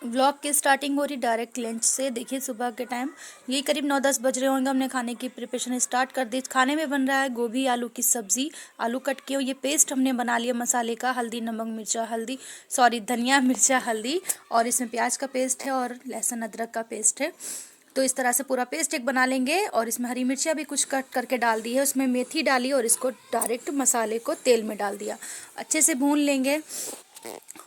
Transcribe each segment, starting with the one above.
Vlog की starting हो रही डायरेक्ट लंच से। देखिए सुबह के टाइम यही करीब 9-10 बज रहे होंगे। हमने खाने की प्रिपरेशन स्टार्ट कर दी। खाने में बन रहा है गोभी आलू की सब्जी। आलू कट के ये पेस्ट हमने बना लिया मसाले का, हल्दी नमक मिर्चा हल्दी धनिया मिर्चा हल्दी, और इसमें प्याज का पेस्ट है और लहसुन अदरक का पेस्ट है। तो इस तरह से पूरा पेस्ट एक बना लेंगे। और इसमें हरी मिर्चियाँ भी कुछ कट करके डाल दी है, उसमें मेथी डाली और इसको डायरेक्ट मसाले को तेल में डाल दिया, अच्छे से भून लेंगे।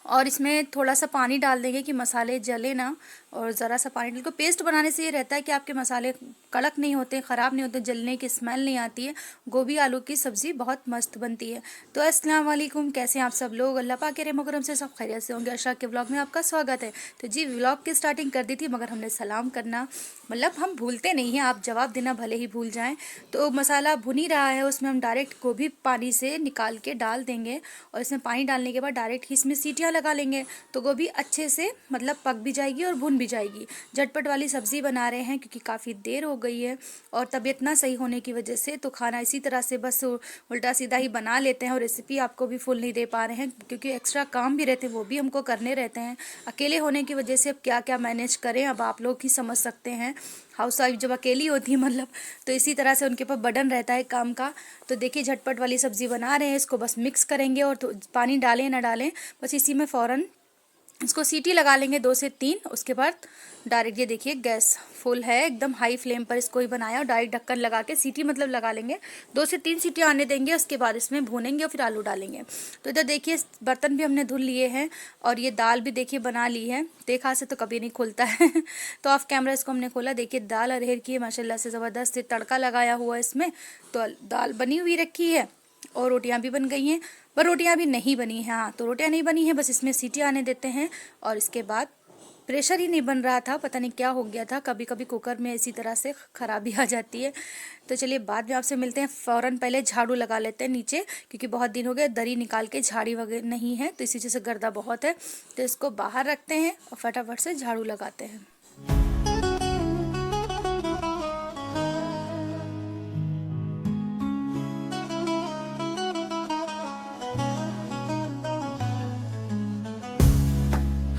और इसमें थोड़ा सा पानी डाल देंगे कि मसाले जले ना, और ज़रा सा पानी डाल को पेस्ट बनाने से ये रहता है कि आपके मसाले कड़क नहीं होते, ख़राब नहीं होते, जलने की स्मेल नहीं आती है। गोभी आलू की सब्ज़ी बहुत मस्त बनती है। तो अस्सलाम वालेकुम, कैसे हैं आप सब लोग? अल्लाह पाक के रहम करम से सब खैरियत से होंगे। अर्शा के व्लॉग में आपका स्वागत है। तो जी व्लॉग की स्टार्टिंग कर दी थी, मगर हमने सलाम करना मतलब हम भूलते नहीं हैं, आप जवाब देना भले ही भूल जाएँ। तो मसाला भुन ही रहा है, उसमें हम डायरेक्ट गोभी पानी से निकाल के डाल देंगे। और इसमें पानी डालने के बाद डायरेक्ट ही इसमें सीटियाँ लगा लेंगे, तो गोभी अच्छे से मतलब पक भी जाएगी और भुन भी जाएगी। झटपट वाली सब्ज़ी बना रहे हैं क्योंकि काफ़ी देर हो गई है और तबीयत ना सही होने की वजह से। तो खाना इसी तरह से बस उल्टा सीधा ही बना लेते हैं, और रेसिपी आपको भी फुल नहीं दे पा रहे हैं क्योंकि एक्स्ट्रा काम भी रहते हैं, वो भी हमको करने रहते हैं। अकेले होने की वजह से अब क्या क्या मैनेज करें, अब आप लोग ही समझ सकते हैं। हाउस वाइफ जब अकेली होती है मतलब, तो इसी तरह से उनके पास बर्डन रहता है काम का। तो देखिए झटपट वाली सब्ज़ी बना रहे हैं, इसको बस मिक्स करेंगे और तो पानी डालें ना डालें, बस इसी में फ़ौरन इसको सीटी लगा लेंगे 2 से 3। उसके बाद डायरेक्ट ये देखिए गैस फुल है, एकदम हाई फ्लेम पर इसको ही बनाया, और डायरेक्ट ढक्कन लगा के सीटी मतलब लगा लेंगे। 2 से 3 सीटी आने देंगे, उसके बाद इसमें भूनेंगे और फिर आलू डालेंगे। तो इधर देखिए बर्तन भी हमने धुल लिए हैं, और ये दाल भी देखिए बना ली है। देखा से तो कभी नहीं खुलता है तो ऑफ कैमरा इसको हमने खोला। देखिए दाल अरहर की है, माशाल्लाह से ज़बरदस्त से तड़का लगाया हुआ है इसमें। तो दाल बनी हुई रखी है और रोटियां भी बन गई हैं, पर रोटियां भी नहीं बनी हैं। हाँ, तो रोटियां नहीं बनी हैं, बस इसमें सीटी आने देते हैं। और इसके बाद प्रेशर ही नहीं बन रहा था, पता नहीं क्या हो गया था, कभी कभी कुकर में इसी तरह से खराबी आ जाती है। तो चलिए बाद में आपसे मिलते हैं। फ़ौरन पहले झाड़ू लगा लेते हैं नीचे, क्योंकि बहुत दिन हो गए दरी निकाल के झाड़ी वगैरह नहीं है, तो इसी वजह से गर्दा बहुत है। तो इसको बाहर रखते हैं और फटाफट से झाड़ू लगाते हैं।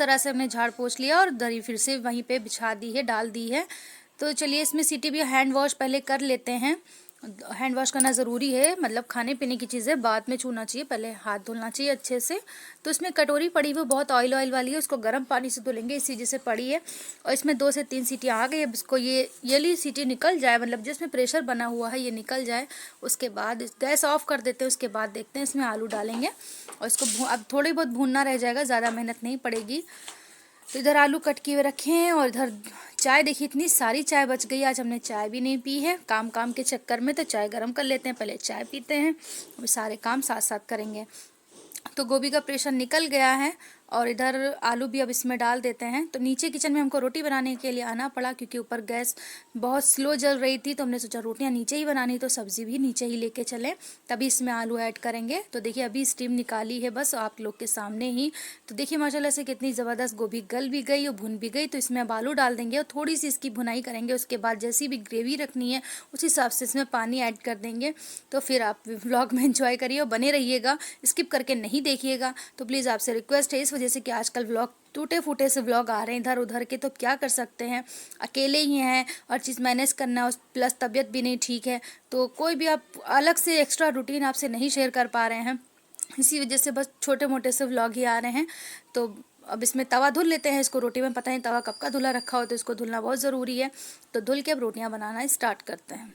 तरह से हमने झाड़ पोंछ लिया और दरी फिर से वहीं पे बिछा दी है, डाल दी है। तो चलिए इसमें सीटी भी हैंड वॉश पहले कर लेते हैं। हैंड वॉश करना ज़रूरी है, मतलब खाने पीने की चीज़ें बाद में छूना चाहिए, पहले हाथ धुलना चाहिए अच्छे से। तो इसमें कटोरी पड़ी हुई बहुत ऑयल वाली है, उसको गर्म पानी से धुलेंगे, इसी जैसे पड़ी है। और इसमें 2 से 3 सीटी आ गई। अब इसको ये ली सीटी निकल जाए, मतलब जिसमें प्रेशर बना हुआ है ये निकल जाए, उसके बाद गैस ऑफ कर देते हैं। उसके बाद देखते हैं इसमें आलू डालेंगे और इसको अब थोड़ी बहुत भूनना रह जाएगा, ज़्यादा मेहनत नहीं पड़ेगी। तो इधर आलू कट के हुए रखे हैं, और इधर चाय देखिए इतनी सारी चाय बच गई। आज हमने चाय भी नहीं पी है काम के चक्कर में, तो चाय गर्म कर लेते हैं, पहले चाय पीते हैं, अभी सारे काम साथ साथ करेंगे। तो गोभी का प्रेशर निकल गया है और इधर आलू भी अब इसमें डाल देते हैं। तो नीचे किचन में हमको रोटी बनाने के लिए आना पड़ा क्योंकि ऊपर गैस बहुत स्लो जल रही थी, तो हमने सोचा रोटियां नीचे ही बनानी तो सब्जी भी नीचे ही लेके चलें, तभी इसमें आलू ऐड करेंगे। तो देखिए अभी स्टीम निकाली है बस आप लोग के सामने ही। तो देखिए माशाल्लाह से कितनी ज़बरदस्त गोभी गल भी गई और भुन भी गई। तो इसमें अब आलू डाल देंगे और थोड़ी सी इसकी भुनाई करेंगे। उसके बाद जैसी भी ग्रेवी रखनी है उस हिसाब से इसमें पानी ऐड कर देंगे। तो फिर आप व्लॉग में एंजॉय करिए और बने रहिएगा, स्किप करके नहीं देखिएगा। तो प्लीज़ आपसे रिक्वेस्ट है, इस वजह से कि आजकल व्लॉग टूटे फूटे से व्लॉग आ रहे हैं इधर उधर के, तो क्या कर सकते हैं, अकेले ही हैं और चीज़ मैनेज करना, उस प्लस तबीयत भी नहीं ठीक है, तो कोई भी आप अलग से एक्स्ट्रा रूटीन आपसे नहीं शेयर कर पा रहे हैं, इसी वजह से बस छोटे मोटे से व्लॉग ही आ रहे हैं। तो अब इसमें तवा धुल लेते हैं। इसको रोटी में पता नहीं तवा कब का धुला रखा हो, तो इसको धुलना बहुत ज़रूरी है। तो धुल के अब रोटियां बनाना स्टार्ट करते हैं।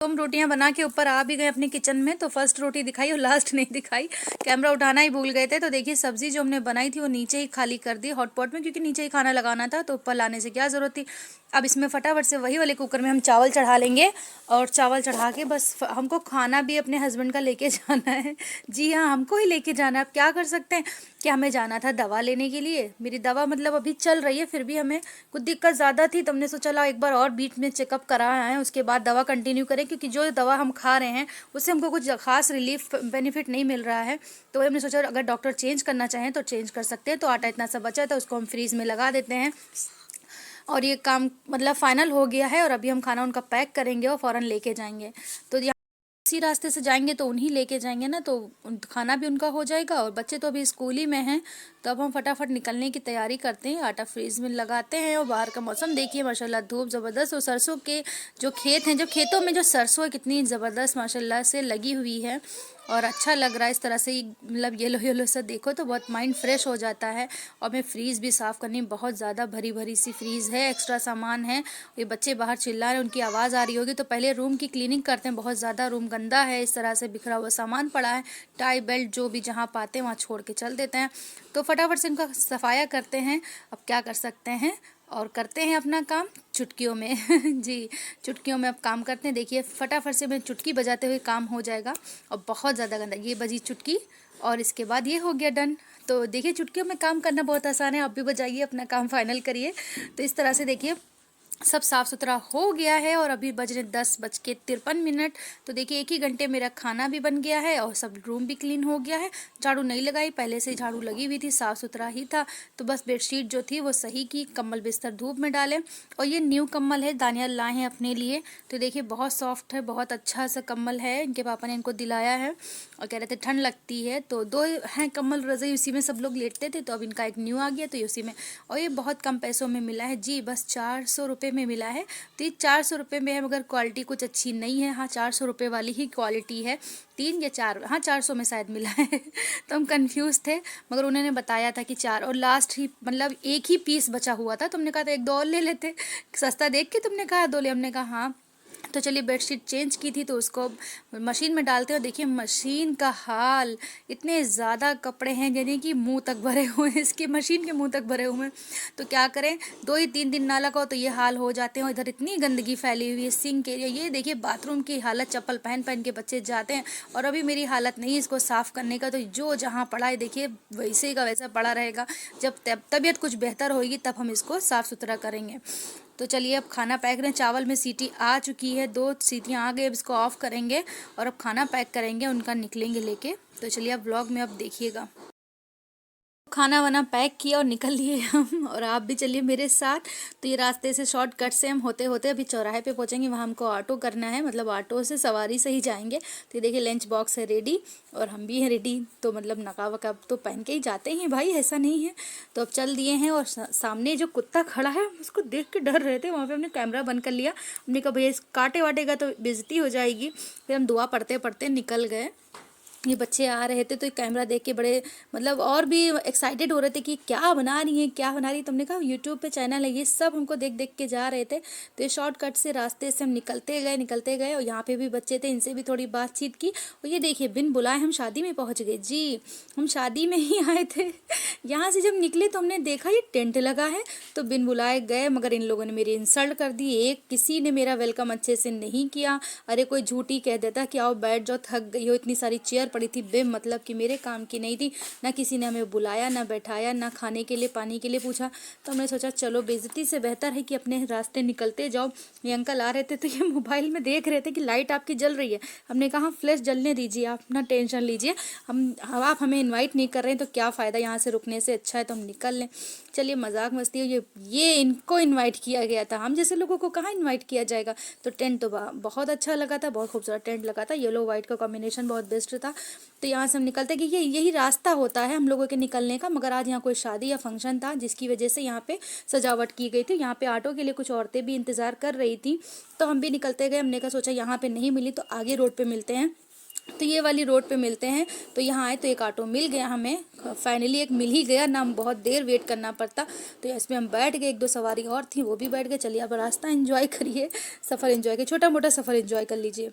तो हम रोटियां बना के ऊपर आ भी गए अपने किचन में। तो फर्स्ट रोटी दिखाई और लास्ट नहीं दिखाई, कैमरा उठाना ही भूल गए थे। तो देखिए सब्जी जो हमने बनाई थी वो नीचे ही खाली कर दी हॉट पॉट में, क्योंकि नीचे ही खाना लगाना था, तो ऊपर लाने से क्या ज़रूरत थी। अब इसमें फटाफट से वही वाले कुकर में हम चावल चढ़ा लेंगे और चावल चढ़ा के बस हमको खाना भी अपने हस्बैंड का लेके जाना है। जी हाँ, हमको ही लेके जाना है। अब क्या कर सकते हैं कि हमें जाना था दवा लेने के लिए, मेरी दवा मतलब अभी चल रही है, फिर भी हमें कुछ दिक्कत ज़्यादा थी, तो हमने सोचा एक बार और बीच में चेकअप कराया है, उसके बाद दवा कंटिन्यू करें, क्योंकि जो दवा हम खा रहे हैं उससे हमको कुछ खास रिलीफ बेनिफिट नहीं मिल रहा है। तो हमने सोचा अगर डॉक्टर चेंज करना चाहें तो चेंज कर सकते हैं। तो आटा इतना सा बचा था, उसको हम फ्रीज में लगा देते हैं और ये काम मतलब फाइनल हो गया है। और अभी हम खाना उनका पैक करेंगे और फ़ौरन लेके जाएंगे। तो इसी रास्ते से जाएंगे तो उन्हीं लेके जाएंगे ना, तो खाना भी उनका हो जाएगा और बच्चे तो अभी स्कूल ही में हैं। तो अब हम फटाफट निकलने की तैयारी करते हैं, आटा फ्रीज में लगाते हैं। और बाहर का मौसम देखिए माशाल्लाह, धूप ज़बरदस्त, और सरसों के जो खेत हैं, जो खेतों में जो सरसों है कितनी ज़बरदस्त माशाल्लाह से लगी हुई है और अच्छा लग रहा है इस तरह से, मतलब येलो येलो सा देखो तो बहुत माइंड फ्रेश हो जाता है। और मैं फ्रीज़ भी साफ़ करनी, बहुत ज़्यादा भरी भरी सी फ्रीज़ है, एक्स्ट्रा सामान है। ये बच्चे बाहर चिल्ला रहे हैं, उनकी आवाज़ आ रही होगी, तो पहले रूम की क्लीनिंग करते हैं। बहुत ज़्यादा रूम गंदा है, इस तरह से बिखरा हुआ सामान पड़ा है, टाई बेल्ट जो भी जहाँ पाते हैं वहाँ छोड़ के चल देते हैं। तो फटाफट से इनका सफाया करते हैं। अब क्या कर सकते हैं, और करते हैं अपना काम चुटकियों में। जी, चुटकियों में अब काम करते हैं। देखिए फटाफट से मैं चुटकी बजाते हुए काम हो जाएगा। और बहुत ज़्यादा गंदा, ये बजी चुटकी और इसके बाद ये हो गया डन। तो देखिए चुटकियों में काम करना बहुत आसान है, आप भी बजाइए, अपना काम फाइनल करिए। तो इस तरह से देखिए सब साफ़ सुथरा हो गया है और अभी बज रहे 10:53। तो देखिए 1 ही घंटे मेरा खाना भी बन गया है और सब रूम भी क्लीन हो गया है। झाड़ू नहीं लगाई, पहले से झाड़ू लगी हुई थी, साफ़ सुथरा ही था। तो बस बेडशीट जो थी वो सही की, कम्बल बिस्तर धूप में डाले। और ये न्यू कम्बल है, दानियाल लाए हैं अपने लिए। तो देखिए बहुत सॉफ्ट है, बहुत अच्छा सा कम्बल है, इनके पापा ने इनको दिलाया है और कह रहे थे ठंड लगती है। तो 2 हैं कम्बल रज़ाई, उसी में सब लोग लेटते थे, तो अब इनका एक न्यू आ गया तो उसी में। और ये बहुत कम पैसों में मिला है जी, बस 400 रुपये में मिला है। तो ये 400 रुपये में है, मगर क्वालिटी कुछ अच्छी नहीं है। हाँ 400 रुपये वाली ही क्वालिटी है, 3 या 4, हाँ 400 में शायद मिला है। तो हम कंफ्यूज थे, मगर उन्होंने बताया था कि 4, और लास्ट ही मतलब 1 ही पीस बचा हुआ था। तुमने कहा था 1-2 और ले लेते, सस्ता देख के तुमने कहा 2 ले, हमने कहा हाँ। तो तो चलिए बेडशीट चेंज की थी तो उसको मशीन में डालते हैं। और देखिए मशीन का हाल, इतने ज़्यादा कपड़े हैं यानी कि मुंह तक भरे हुए हैं, इसके मशीन के मुंह तक भरे हुए हैं। तो क्या करें, 2 ही 3 दिन ना लगाओ तो ये हाल हो जाते हैं। और इधर इतनी गंदगी फैली हुई है सिंक एरिया, ये देखिए बाथरूम की हालत, चप्पल पहन पहन के बच्चे जाते हैं और अभी मेरी हालत नहीं इसको साफ़ करने का। तो जो जहाँ पड़ा है देखिए वैसे का वैसा पड़ा रहेगा। जब तबीयत कुछ बेहतर होगी तब हम इसको साफ़ सुथरा करेंगे। तो चलिए अब खाना पैक करें। चावल में सीटी आ चुकी है, 2 सीटियाँ आ गई। अब इसको ऑफ करेंगे और अब खाना पैक करेंगे, उनका निकलेंगे लेके। तो चलिए अब व्लॉग में अब देखिएगा। खाना वाना पैक किया और निकल लिए हम, और आप भी चलिए मेरे साथ। तो ये रास्ते से शॉर्टकट से हम होते होते अभी चौराहे पे पहुंचेंगे, वहाँ हमको ऑटो करना है, मतलब ऑटो से सवारी से ही जाएंगे। तो ये देखिए लंच बॉक्स है रेडी और हम भी हैं रेडी। तो मतलब नकाब वकाब तो पहन के ही जाते हैं भाई, ऐसा नहीं है। तो अब चल दिए हैं और सामने जो कुत्ता खड़ा है उसको देख के डर रहे थे, वहाँ पर हमने कैमरा बंद कर लिया। हमने कहा भैया काटे वाटेगा तो बेइज्जती हो जाएगी। फिर हम दुआ पढ़ते पढ़ते निकल गए। ये बच्चे आ रहे थे तो कैमरा देख के बड़े मतलब और भी एक्साइटेड हो रहे थे कि क्या बना रही हैं, क्या बना रही है। तुमने कहा यूट्यूब पे चैनल है, ये सब हमको देख देख के जा रहे थे। तो ये शॉर्टकट से रास्ते से हम निकलते गए और यहाँ पे भी बच्चे थे, इनसे भी थोड़ी बातचीत की। और ये देखिए बिन बुलाए हम शादी में पहुँच गए जी, हम शादी में ही आए थे। यहाँ से जब निकले तो हमने देखा ये टेंट लगा है, तो बिन बुलाए गए, मगर इन लोगों ने मेरी इंसल्ट कर दी। एक किसी ने मेरा वेलकम अच्छे से नहीं किया। अरे कोई झूठी कह देता कि आओ बैठ जाओ, थक गई हो, इतनी सारी चेयर पड़ी थी बेमतलब कि मेरे काम की नहीं थी। ना किसी ने हमें बुलाया, ना बैठाया, ना खाने के लिए पानी के लिए पूछा। तो हमने सोचा चलो बेइज्जती से बेहतर है कि अपने रास्ते निकलते जाओ। ये अंकल आ रहे थे तो ये मोबाइल में देख रहे थे कि लाइट आपकी जल रही है। हमने कहा फ्लैश जलने दीजिए, आप ना टेंशन लीजिए, आप हमें इन्वाइट नहीं कर रहे हैं तो क्या फ़ायदा यहाँ से रुकने से, अच्छा है तो हम निकल लें। चलिए मजाक मस्ती, ये इनको इन्वाइट किया गया था, हम जैसे लोगों को कहाँ इन्वाइट किया जाएगा। तो टेंट तो बहुत अच्छा लगा था, बहुत खूबसूरत टेंट लगा था, येलो वाइट का कॉम्बिनेशन बहुत बेस्ट था। तो यहाँ से हम निकलते कि यही रास्ता होता है हम लोगों के निकलने का। मगर आज यहाँ कोई शादी या फंक्शन था जिसकी वजह से यहाँ पे सजावट की गई थी। यहाँ पे ऑटो के लिए कुछ औरतें भी इंतज़ार कर रही थी, तो हम भी निकलते गए। हमने कहा सोचा यहाँ पे नहीं मिली तो आगे रोड पे मिलते हैं, तो ये वाली रोड पे मिलते हैं। तो यहाँ आए तो एक ऑटो मिल गया हमें, फाइनली एक मिल ही गया ना, हम बहुत देर वेट करना पड़ता। तो इसमें हम बैठ गए, 1-2 सवारी और थी वो भी बैठ गए। चलिए अब रास्ता एंजॉय करिए, सफ़र एंजॉय करिए, छोटा मोटा सफ़र एंजॉय कर लीजिए।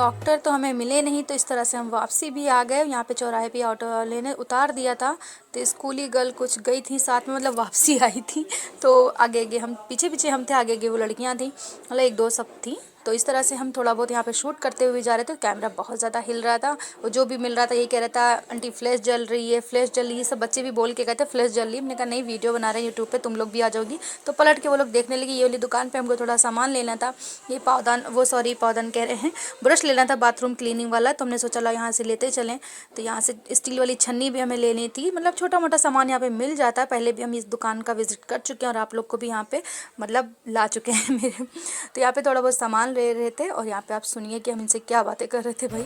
डॉक्टर तो हमें मिले नहीं, तो इस तरह से हम वापसी भी आ गए। यहाँ पे चौराहे पे ऑटो वाले ने उतार दिया था। तो स्कूली गर्ल कुछ गई थी साथ में, मतलब वापसी आई थी। तो आगे आगे हम पीछे हम थे, आगे आगे वो लड़कियाँ थी, मतलब 1-2 सब थी। तो इस तरह से हम थोड़ा बहुत यहाँ पे शूट करते हुए जा रहे थे। कैमरा बहुत ज़्यादा हिल रहा था, वो जो भी मिल रहा था ये कह रहा था आंटी फ्लैश जल रही है, फ्लैश जल रही है। सब बच्चे भी बोल के कहते फ्लैश जल रही है। हमने कहा नहीं, वीडियो बना रहे हैं यूट्यूब पे, तुम लोग भी आ जाओगी। तो पलट के वो लोग देखने लगे। ये वाली दुकान पे हमको थोड़ा सामान लेना था, ये पावदान कह रहे हैं, ब्रश लेना था बाथरूम क्लीनिंग वाला। तो हमने सोचा लो यहाँ से लेते चलें। तो यहाँ से स्टील वाली छन्नी भी हमें लेनी थी, मतलब छोटा मोटा सामान यहाँ पे मिल जाता है। पहले भी हम इस दुकान का विजिट कर चुके हैं और आप लोग को भी यहाँ पे मतलब ला चुके हैं मेरे। तो यहाँ पे थोड़ा बहुत सामान ले रहे थे और यहाँ पे आप सुनिए कि हम इनसे क्या बातें कर रहे थे भाई।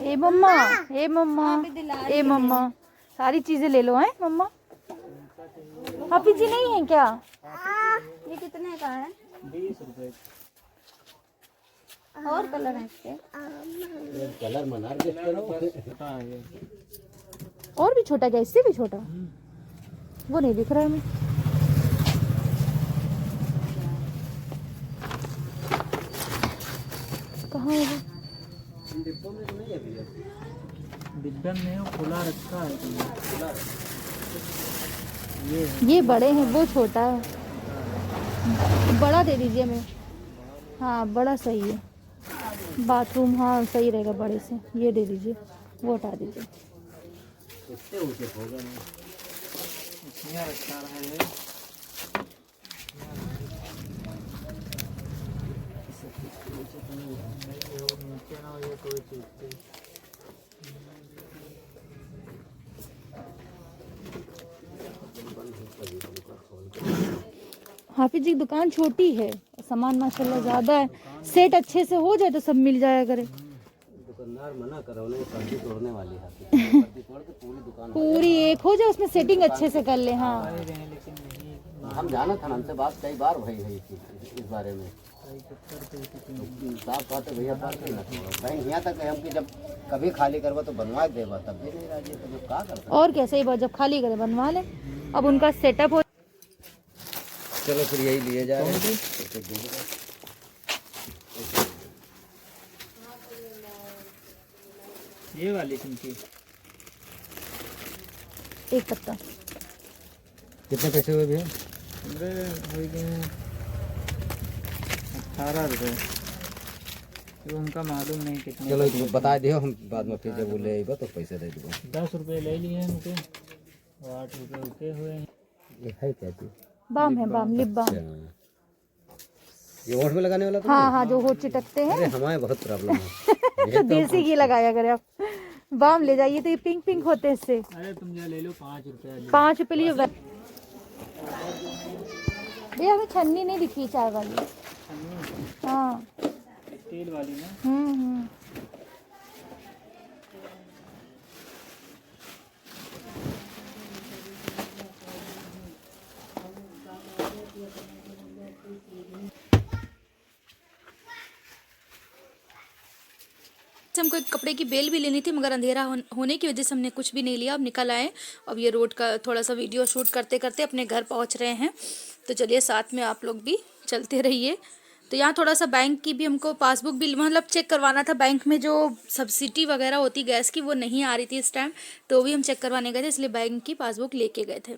ए मम्मा, ए मम्मा, ए मम्मा, सारी चीजें ले लो हैं मम्मा। हाफी जी नहीं है क्या? ये कितने का है? 20 रुपए। और कलर है इसके? कलर मना के करो। और भी छोटा क्या? इससे भी छोटा? वो नहीं दिख रहा है हमें। कहाँ है वो? डिब्बों में तो नहीं है भैया। डिब्बे में वो खुला रखा है तुमने। ये है। ये बड़े हैं, वो छोटा है। बड़ा दे दीजिए हमें। हाँ बड़ा सही है। बाथरूम हाँ सही रहेगा बड़े से। ये दे दीजिए, वो हटा दीजिए। कितने ऊंचे होगा ना? इसमें रखा है। नीचे ना ये कोई चीज थी। हाफिज जी की दुकान छोटी है, सामान माशाल्लाह ज़्यादा है। सेट अच्छे से हो जाए तो सब मिल जाया करे। दुकानदार मना करो, उन्हें सब्जी तोड़ने वाली है। सब्जी तोड़ के पूरी दुकान पूरी एक हो जाए, उसमें सेटिंग अच्छे से कर ले। हाँ लेकिन नहीं हम जाना था, हमसे बात कई बार भई है इस बारे में। साफ बात है भैया, बात नहीं ना बैंक यहाँ तक है हम कि जब कभी खाली करवा तो बनवा देगा, तब भी नहीं राजी, तो क्या करता। और क्या, सही बात, जब खाली करे बनवा ले। अब उनका सेटअप हो। चलो फिर यही लिए जा रहे हैं। ये वाली चिमकी एक पत्ता। कितने पैसे हुए भैया? 18 रुपये। तो उनका मालूम नहीं कितने। चलो एक बता दियो, हम बाद में फिर जब वो ले आएगा तो पैसे दे दूँगा। 10 रुपये ले लिए हैं उनके, 8 रुपये रुके हुए हैं। ये है क्या चीज़? बाम है, बाम, लिप बाम। ये होठ में लगाने वाला तो हाँ हाँ, जो होठ चिटकते हैं। अरे हमारे बहुत प्रॉब्लम है। तो देसी घी लगाया करे आप। बाम ले जाइए तो ये पिंक पिंक होते हैं इससे। अरे तुम जा ले लो 5 रुपये। 5 रुपये लिए। भैया हमें छन्नी नहीं दिखी चाय वाली। हाँ स्टील वाली ना। हम्म। हमको एक कपड़े की बेल भी लेनी थी, मगर अंधेरा होने की वजह से हमने कुछ भी नहीं लिया। अब निकल आए। अब ये रोड का थोड़ा सा वीडियो शूट करते करते अपने घर पहुंच रहे हैं। तो चलिए साथ में आप लोग भी चलते रहिए। तो यहाँ थोड़ा सा बैंक की भी हमको पासबुक भी मतलब चेक करवाना था। बैंक में जो सब्सिडी वगैरह होती गैस की, वो नहीं आ रही थी इस टाइम, तो भी हम चेक करवाने गए थे, इसलिए बैंक की पासबुक लेके गए थे।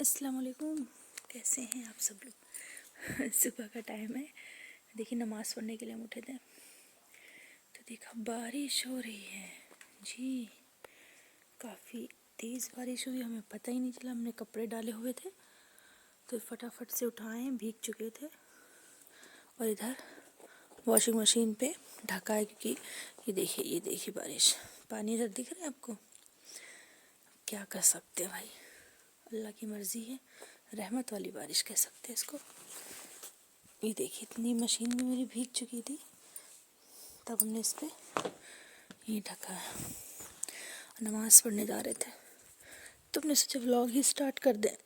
अस्सलाम वालेकुम, कैसे हैं आप सब लोग। सुबह का टाइम है, देखिए नमाज़ पढ़ने के लिए हम उठे थे तो देखा बारिश हो रही है जी। काफ़ी तेज़ बारिश हुई, हमें पता ही नहीं चला। हमने कपड़े डाले हुए थे तो फटाफट से उठाए, भीग चुके थे। और इधर वॉशिंग मशीन पे ढका है, क्योंकि ये देखिए बारिश, पानी इधर दिख रहा है आपको। क्या कर सकते हैं भाई, अल्लाह की मर्ज़ी है। रहमत वाली बारिश कह सकते हैं इसको। ये देखिए इतनी मशीन भी मेरी भीग चुकी थी, तब हमने इस पर ये ढका है। नमाज़ पढ़ने जा रहे थे तो हमने सोचा व्लॉग ही स्टार्ट कर दें।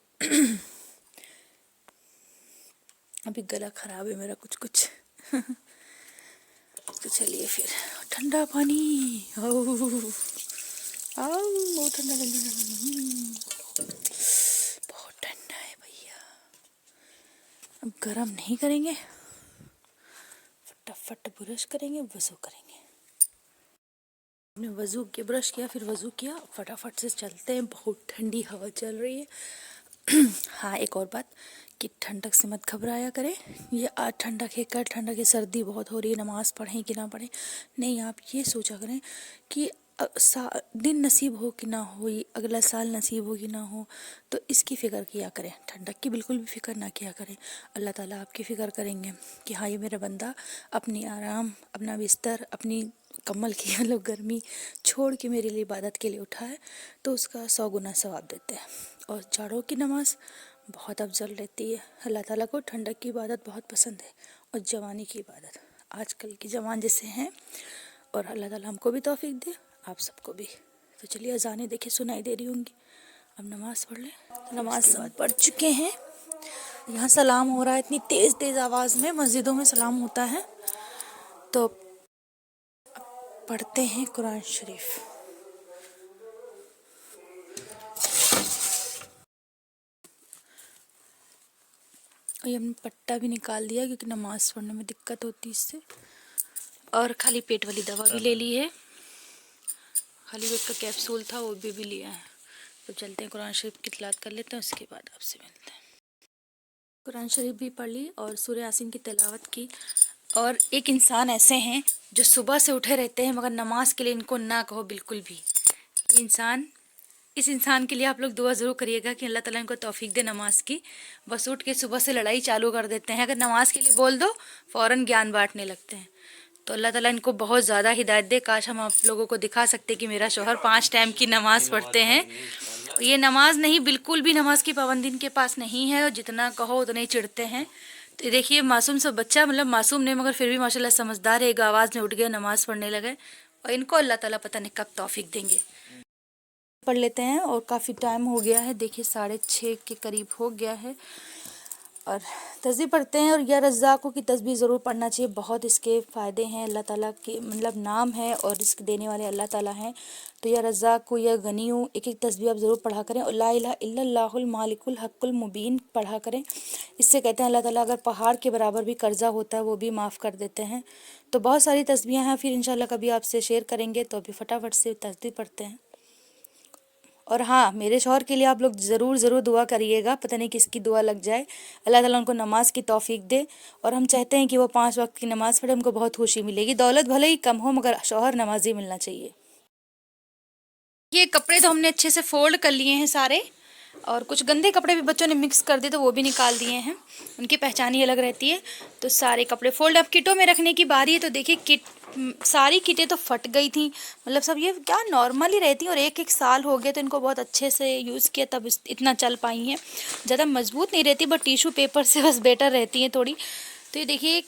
अभी गला ख़राब है मेरा कुछ कुछ। तो चलिए फिर ठंडा पानी। आओ बहुत ठंडा बहुत ठंडा है भैया। अब गरम नहीं करेंगे, फटाफट ब्रश करेंगे, वज़ू करेंगे। हमने वज़ू किया, ब्रश किया, फिर वज़ू किया, फटाफट से चलते हैं। बहुत ठंडी हवा चल रही है। हाँ एक और बात कि ठंडक से मत घबराया करें। ये आज ठंडक है, कल ठंडक है, सर्दी बहुत हो रही है, नमाज़ पढ़ें कि ना पढ़ें। नहीं, आप ये सोचा करें कि दिन नसीब हो कि ना हो, अगला साल नसीब हो कि ना हो, तो इसकी फ़िक्र किया करें। ठंडक की बिल्कुल भी फ़िक्र ना किया करें। अल्लाह ताला आपकी फ़िक्र करेंगे कि हाँ ये मेरा बंदा अपनी आराम, अपना बिस्तर, अपनी कमल की लोग गर्मी छोड़ के मेरे लिए इबादत के लिए उठा है तो उसका 100 गुना सवाब देते हैं। और जाड़ों की नमाज बहुत अफजल रहती है। अल्लाह ताला को ठंडक की इबादत बहुत पसंद है और जवानी की इबादत। आजकल के जवान जैसे हैं, और अल्लाह ताला हमको भी तौफीक दे, आप सबको भी। तो चलिए अज़ानें देखिए सुनाई दे रही होंगी, अब नमाज़ पढ़ लें। नमाज पढ़ चुके हैं। यहाँ सलाम हो रहा है इतनी तेज़ तेज़ आवाज़ में, मस्जिदों में सलाम होता है। तो पढ़ते हैं कुरान शरीफ। ये हमने पट्टा भी निकाल दिया क्योंकि नमाज पढ़ने में दिक्कत होती है इससे। और खाली पेट वाली दवा भी ले ली है, खाली पेट का कैप्सूल था वो भी लिया है। तो चलते हैं कुरान शरीफ की तिलावत कर लेते हैं, उसके बाद आपसे मिलते हैं। कुरान शरीफ भी पढ़ ली और सूरह यासीन की तिलावत की। और एक इंसान ऐसे हैं जो सुबह से उठे रहते हैं मगर नमाज के लिए इनको ना कहो बिल्कुल भी। इस इंसान के लिए आप लोग दुआ ज़रूर करिएगा कि अल्लाह ताला इनको तौफीक दे नमाज की। बस उठ के सुबह से लड़ाई चालू कर देते हैं, अगर नमाज के लिए बोल दो फ़ौरन ज्ञान बांटने लगते हैं। तो अल्लाह ताला इनको बहुत ज़्यादा हिदायत दे। काश हम आप लोगों को दिखा सकते कि मेरा शौहर 5 टाइम की नमाज़ पढ़ते हैं। ये नमाज नहीं, बिल्कुल भी नमाज की पाबंदी इनके पास नहीं है, और जितना कहो उतने ही चिढ़ते हैं। तो देखिए मासूम सा बच्चा, मतलब मासूम नहीं मगर फिर भी माशाल्लाह समझदार है, एक आवाज़ में उठ गया, नमाज़ पढ़ने लगे। और इनको अल्लाह ताला पता नहीं कब तौफीक देंगे। पढ़ लेते हैं, और काफ़ी टाइम हो गया है, देखिए 6:30 के करीब हो गया है। और तस्बीह पढ़ते हैं, और या रज़्ज़ाक़ों की तस्बीह ज़रूर पढ़ना चाहिए, बहुत इसके फ़ायदे हैं। अल्लाह ताला के मतलब नाम है और रिस्क देने वाले अल्लाह ताला हैं। तो या रज़्ज़ाक़ या गनियू, एक एक तस्बीह आप ज़रूर पढ़ा करें। और ला इलाहा इल्लल्लाहुल मालिकुल हक़्क़ुल मुबीन पढ़ा करें। इससे कहते हैं अल्लाह ताला अगर पहाड़ के बराबर भी कर्ज़ा होता है वो भी माफ़ कर देते हैं। तो बहुत सारी तस्बीहें हैं, फिर इंशाल्लाह कभी आपसे शेयर करेंगे। तो अभी फटाफट से तस्बीह पढ़ते हैं। और हाँ, मेरे शौहर के लिए आप लोग ज़रूर दुआ करिएगा, पता नहीं किसकी दुआ लग जाए, अल्लाह ताला उनको नमाज की तौफीक दे। और हम चाहते हैं कि वो 5 वक्त की नमाज़ पढ़े, हमको बहुत खुशी मिलेगी। दौलत भले ही कम हो मगर शौहर नमाजी मिलना चाहिए। ये कपड़े तो हमने अच्छे से फोल्ड कर लिए हैं सारे, और कुछ गंदे कपड़े भी बच्चों ने मिक्स कर दिए तो वो भी निकाल दिए हैं, उनकी पहचान ही अलग रहती है। तो सारे कपड़े फोल्ड, अब किटों में रखने की बारी है। तो देखिए सारी किटें तो फट गई थी, मतलब सब ये क्या नॉर्मल ही रहती हैं, और एक साल हो गया तो इनको बहुत अच्छे से यूज़ किया तब इतना चल पाई हैं। ज़्यादा मजबूत नहीं रहती, बट टिशू पेपर से बस बेटर रहती हैं थोड़ी। तो ये देखिए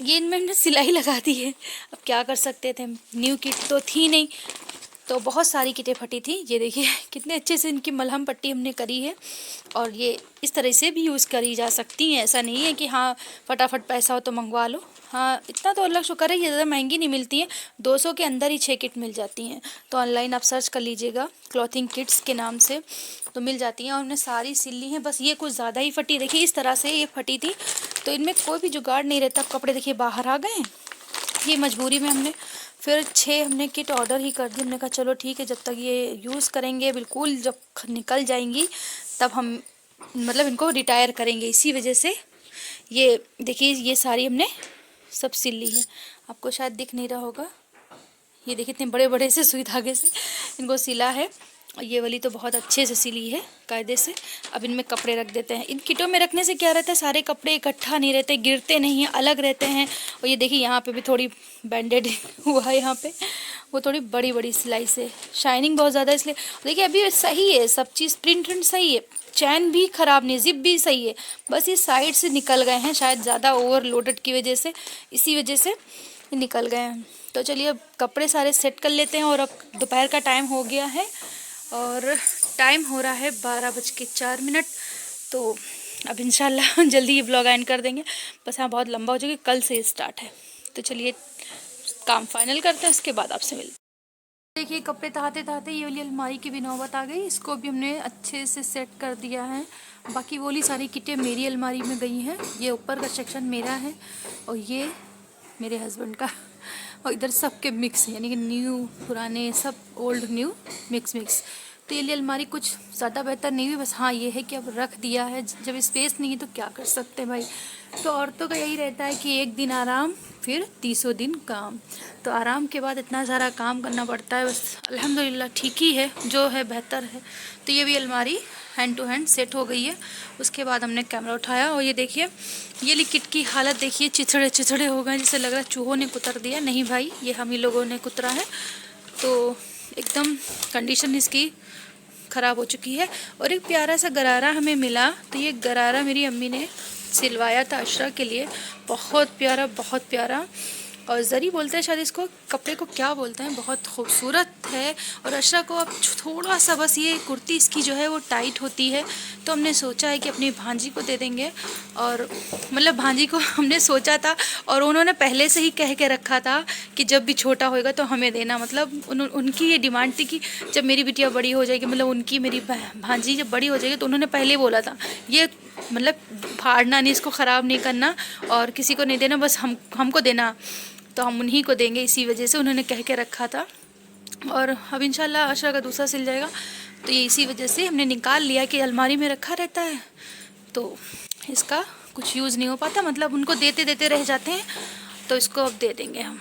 ये इनमें हमने सिलाई लगा दी है, अब क्या कर सकते थे, न्यू किट तो थी नहीं, तो बहुत सारी किटें फटी थी। ये देखिए कितने अच्छे से इनकी मलहम पट्टी हमने करी है, और ये इस तरह से भी यूज़ करी जा सकती हैं। ऐसा नहीं है कि हाँ फटाफट पैसा हो तो मंगवा लो। हाँ, इतना तो अल्लाह शुक्र है, ये ज़्यादा महंगी नहीं मिलती हैं, 200 के अंदर ही 6 किट मिल जाती हैं। तो ऑनलाइन आप सर्च कर लीजिएगा क्लॉथिंग किट्स के नाम से, तो मिल जाती हैं। और हमने सारी सिल ली हैं, बस ये कुछ ज़्यादा ही फटी, देखिए इस तरह से ये फटी थी। तो इनमें कोई भी जुगाड़ नहीं रहता। अब कपड़े देखिए बाहर आ गए, ये मजबूरी में हमने फिर 6 हमने किट ऑर्डर ही कर दी। हमने कहा चलो ठीक है, जब तक ये यूज़ करेंगे बिल्कुल, जब निकल जाएंगी तब हम मतलब इनको रिटायर करेंगे। इसी वजह से ये देखिए ये सारी हमने सब सिल ली है, आपको शायद दिख नहीं रहा होगा। ये देखिए इतने बड़े बड़े से सुई धागे से इनको सिला है, और ये वाली तो बहुत अच्छे से सिली है कायदे से। अब इनमें कपड़े रख देते हैं। इन किटों में रखने से क्या रहता है, सारे कपड़े इकट्ठा नहीं रहते, गिरते नहीं हैं, अलग रहते हैं। और ये देखिए यहाँ पे भी थोड़ी बैंडेड हुआ है, यहाँ पे वो थोड़ी बड़ी बड़ी सिलाई से, शाइनिंग बहुत ज़्यादा इसलिए। देखिए अभी सही है सब चीज़, प्रिंट सही है, चैन भी ख़राब नहीं, जिप भी सही है, बस ये साइड से निकल गए हैं, शायद ज़्यादा ओवरलोडेड की वजह से, इसी वजह से निकल गए हैं। तो चलिए अब कपड़े सारे सेट कर लेते हैं। और अब दोपहर का टाइम हो गया है, और टाइम हो रहा है 12:04। तो अब इंशाल्लाह जल्दी ही ब्लॉग एंड कर देंगे, बस हाँ बहुत लंबा हो जाएगा, कल से स्टार्ट है। तो चलिए काम फाइनल करते हैं, उसके बाद आपसे मिलते हैं। देखिए कपड़े तहाते तहाते ये वाली अलमारी की भी नौबत आ गई, इसको भी हमने अच्छे से सेट कर दिया है। बाकी वो वाली सारी किटें मेरी अलमारी में गई हैं, ये ऊपर का सेक्शन मेरा है और ये मेरे हस्बैंड का, और इधर सब के मिक्स, यानी कि न्यू पुराने सब, ओल्ड न्यू मिक्स। तो ये लिए अलमारी कुछ ज़्यादा बेहतर नहीं हुई, बस हाँ ये है कि अब रख दिया है, जब स्पेस नहीं है तो क्या कर सकते हैं भाई। तो औरतों का यही रहता है कि एक दिन आराम फिर 300 दिन काम। तो आराम के बाद इतना सारा काम करना पड़ता है, बस अल्हम्दुलिल्लाह ठीक ही है, जो है बेहतर है। तो ये भी अलमारी हैंड टू हैंड सेट हो गई है। उसके बाद हमने कैमरा उठाया और ये देखिए ये लिक्विड की हालत देखिए, चिथड़े चिथड़े हो गए, जिससे लग रहा है चूहों ने कुतर दिया। नहीं भाई, ये हम ही लोगों ने कुतरा है। तो एकदम कंडीशन इसकी ख़राब हो चुकी है। और एक प्यारा सा गरारा हमें मिला, तो ये गरारा मेरी अम्मी ने सिलवाया था अशरा के लिए, बहुत प्यारा बहुत प्यारा। और जरी बोलते हैं शायद इसको, कपड़े को क्या बोलते हैं, बहुत खूबसूरत है। और अशरा को अब थोड़ा सा बस ये कुर्ती इसकी जो है वो टाइट होती है, तो हमने सोचा है कि अपनी भांजी को दे देंगे। और मतलब भांजी को हमने सोचा था और उन्होंने पहले से ही कह के रखा था कि जब भी छोटा होएगा तो हमें देना। मतलब उनकी ये डिमांड थी कि जब मेरी बिटिया बड़ी हो जाएगी, मतलब उनकी मेरी भांजी जब बड़ी हो जाएगी, तो उन्होंने पहले बोला था ये मतलब फाड़ना नहीं, इसको ख़राब नहीं करना और किसी को नहीं देना, बस हमको देना, तो हम उन्हीं को देंगे। इसी वजह से उन्होंने कह के रखा था। और अब इंशाल्लाह अशरा का दूसरा सिल जाएगा, तो ये इसी वजह से हमने निकाल लिया कि अलमारी में रखा रहता है तो इसका कुछ यूज़ नहीं हो पाता, मतलब उनको देते देते रह जाते हैं, तो इसको अब दे देंगे हम।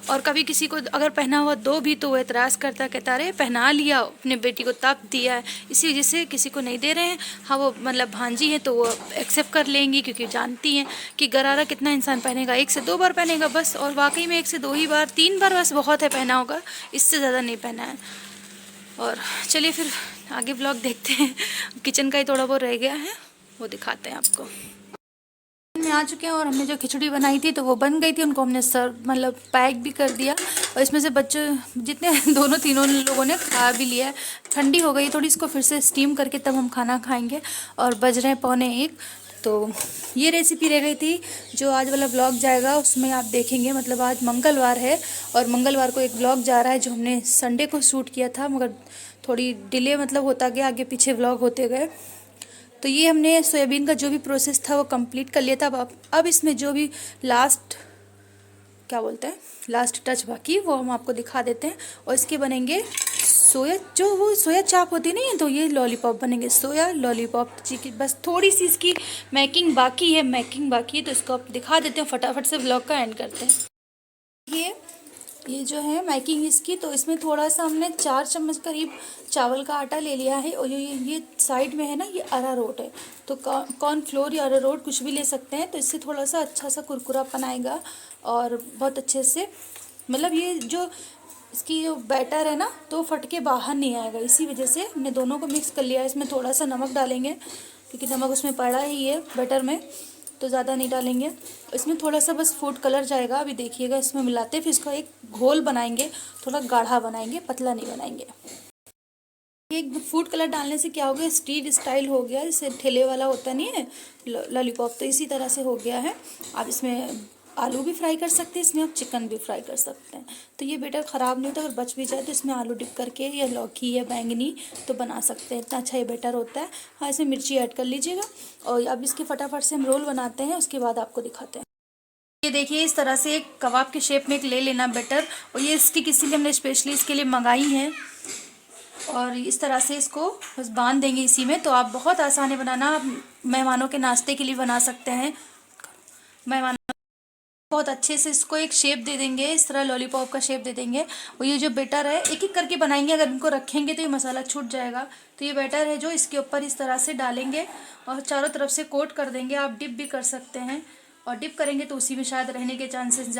और कभी किसी को अगर पहना हुआ दो भी तो वो एतराज़ करता, कहता अरे पहना लिया, अपने बेटी को ताप दिया है, इसी वजह से किसी को नहीं दे रहे हैं। हाँ वो मतलब भांजी है तो वो एक्सेप्ट कर लेंगी, क्योंकि जानती हैं कि गरारा कितना इंसान पहनेगा, 1 से 2 बार पहनेगा बस। और वाकई में 1 से 2 ही बार, 3 बार बस बहुत है पहना होगा, इससे ज़्यादा नहीं पहना है। और चलिए फिर आगे ब्लॉग देखते हैं। किचन का ही थोड़ा बहुत रह गया है, वो दिखाते हैं आपको। में आ चुके हैं और हमने जो खिचड़ी बनाई थी तो वो बन गई थी, उनको हमने सर्व मतलब पैक भी कर दिया। और इसमें से बच्चे जितने दोनों तीनों लोगों ने खा भी लिया है। ठंडी हो गई थोड़ी, इसको फिर से स्टीम करके तब हम खाना खाएंगे। और बज रहे हैं 12:45। तो ये रेसिपी रह गई थी, जो आज वाला ब्लॉग जाएगा उसमें आप देखेंगे। मतलब आज मंगलवार है और मंगलवार को एक ब्लॉग जा रहा है जो हमने संडे को शूट किया था, मगर थोड़ी डिले मतलब होता गया, आगे पीछे ब्लॉग होते गए। तो ये हमने सोयाबीन का जो भी प्रोसेस था वो कंप्लीट कर लिया था। अब इसमें जो भी लास्ट क्या बोलते हैं, लास्ट टच बाकी, वो हम आपको दिखा देते हैं। और इसके बनेंगे सोया चाप होती नहीं है, तो ये लॉलीपॉप बनेंगे, सोया लॉलीपॉप चिकन। बस थोड़ी सी इसकी मेकिंग बाकी है, तो इसको आप दिखा देते हैं, फटाफट से ब्लॉग का एंड करते हैं। ये जो है मेकिंग इसकी, तो इसमें थोड़ा सा हमने 4 चम्मच करीब चावल का आटा ले लिया है। और ये साइड में है ना, ये अरारोट है, तो कॉर्नफ्लोर या अरारोट कुछ भी ले सकते हैं। तो इससे थोड़ा सा अच्छा सा कुरकुरापन आएगा और बहुत अच्छे से, मतलब ये जो इसकी जो बैटर है ना, तो फट के बाहर नहीं आएगा। इसी वजह से हमने दोनों को मिक्स कर लिया है। इसमें थोड़ा सा नमक डालेंगे, क्योंकि नमक उसमें पड़ा ही है बैटर में, तो ज़्यादा नहीं डालेंगे। इसमें थोड़ा सा बस फूड कलर जाएगा, अभी देखिएगा। इसमें मिलाते फिर इसका एक घोल बनाएंगे, थोड़ा गाढ़ा बनाएंगे, पतला नहीं बनाएंगे। एक फूड कलर डालने से क्या हो गया, स्ट्रीट स्टाइल हो गया, जैसे ठेले वाला होता नहीं है लॉलीपॉप, तो इसी तरह से हो गया है। आप इसमें आलू भी फ्राई कर सकते हैं, इसमें आप चिकन भी फ्राई कर सकते हैं। तो ये बैटर ख़राब नहीं होता, अगर बच भी जाए तो इसमें आलू डिप करके या लौकी या बैंगनी तो बना सकते हैं, इतना अच्छा ये बैटर होता है। हाँ, इसमें मिर्ची ऐड कर लीजिएगा। और अब इसके फटाफट से हम रोल बनाते हैं, उसके बाद आपको दिखाते हैं। ये देखिए, इस तरह से एक कबाब के शेप में एक ले लेना बैटर। और ये स्टिक इसीलिए हमने स्पेशली इसके लिए मंगाई है। और इस तरह से इसको बस बांध देंगे इसी में। तो आप बहुत आसान है बनाना, आप मेहमानों के नाश्ते के लिए बना सकते हैं। मेहमान बहुत अच्छे से इसको एक शेप दे देंगे, इस तरह लॉलीपॉप का शेप दे देंगे। और ये जो बैटर है एक एक करके बनाएंगे, अगर इनको रखेंगे तो ये मसाला छूट जाएगा। तो ये बैटर है जो इसके ऊपर इस तरह से डालेंगे और चारों तरफ से कोट कर देंगे। आप डिप भी कर सकते हैं, और डिप करेंगे तो उसी में शायद रहने के चांसेस।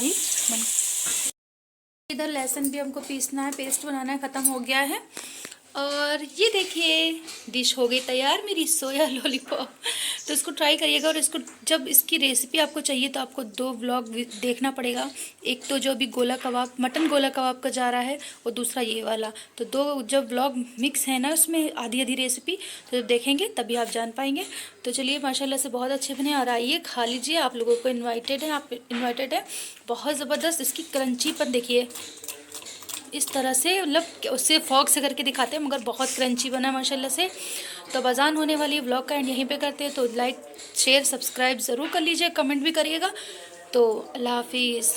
ही बन। इधर लहसुन भी हमको पीसना है, पेस्ट बनाना है, ख़त्म हो गया है। और ये देखिए डिश हो गई तैयार मेरी सोया लॉलीपॉप। तो इसको ट्राई करिएगा। और इसको जब इसकी रेसिपी आपको चाहिए तो आपको 2 व्लॉग देखना पड़ेगा। एक तो जो अभी गोला कबाब, मटन गोला कबाब का जा रहा है, और दूसरा ये वाला। तो 2 जब व्लॉग मिक्स है ना, उसमें आधी आधी रेसिपी, तो जब देखेंगे तभी आप जान पाएंगे। तो चलिए, माशाल्लाह से बहुत अच्छे बने। और आइए खा लीजिए, आप लोगों को इन्वाइटेड है, आप इन्वाइटेड है। बहुत ज़बरदस्त इसकी क्रंचीपन देखिए, इस तरह से, मतलब उससे फॉग से करके दिखाते हैं, मगर बहुत क्रंची बना माशाल्लाह से। तो अब अज़ान होने वाली है, व्लॉग का एंड यहीं पे करते हैं। तो लाइक शेयर सब्सक्राइब ज़रूर कर लीजिए, कमेंट भी करिएगा। तो अल्लाह हाफिज़।